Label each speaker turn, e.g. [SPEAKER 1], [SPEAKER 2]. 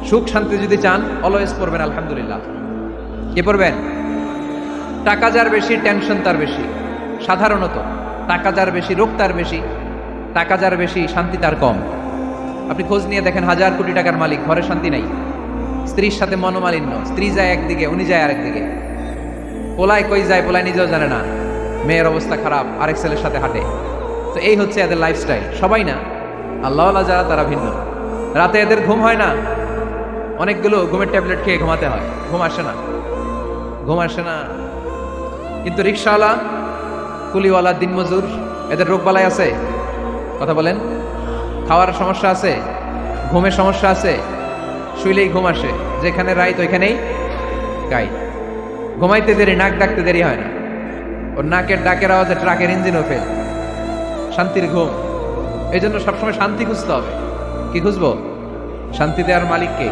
[SPEAKER 1] সুখ শান্তি যদি চান অলওয়েজ পড়বেন আলহামদুলিল্লাহ। কি পড়বেন? টাকা যার বেশি টেনশন তার বেশি। সাধারণত টাকা যার বেশি রোগ তার বেশি, টাকা যার বেশি শান্তি তার কম। আপনি খোঁজ নিয়ে দেখেন, হাজার কোটি টাকার মালিক, ঘরে শান্তি নাই, স্ত্রীর সাথে মনোমালিন্য, স্ত্রী যায় একদিকে উনি যায় আরেকদিকে, পোলায় কই যায় পোলায় নিজেও জানে না, মেয়ের অবস্থা খারাপ, আরেক ছেলের সাথে হাঁটে। তো এই হচ্ছে এদের লাইফস্টাইল। সবাই না, আল্লাহওয়ালা যারা তারা ভিন্ন। রাতে এদের ঘুম হয় না, অনেকগুলো ঘুমের ট্যাবলেট খেয়ে ঘুমাতে হয়, ঘুম আসে না, ঘুম আসে না। কিন্তু রিক্সাওয়ালা, কুলিওয়ালা, দিনমজুর, এদের রোগ বালাই আছে? কথা বলেন। খাওয়ার সমস্যা আছে, ঘুমের সমস্যা আছে, শুইলেই ঘুম আসে, যেখানে রাইত ওইখানেই গাই। ঘুমাইতে দেরি, নাক ডাকতে দেরি হয় না, ওর নাকের ডাকের আওয়াজে ট্রাকের ইঞ্জিনও ফেল। শান্তির ঘুম। এই জন্য সবসময় শান্তি খুঁজতে হবে। কি খুঁজবো? শান্তি দেওয়ার মালিককে।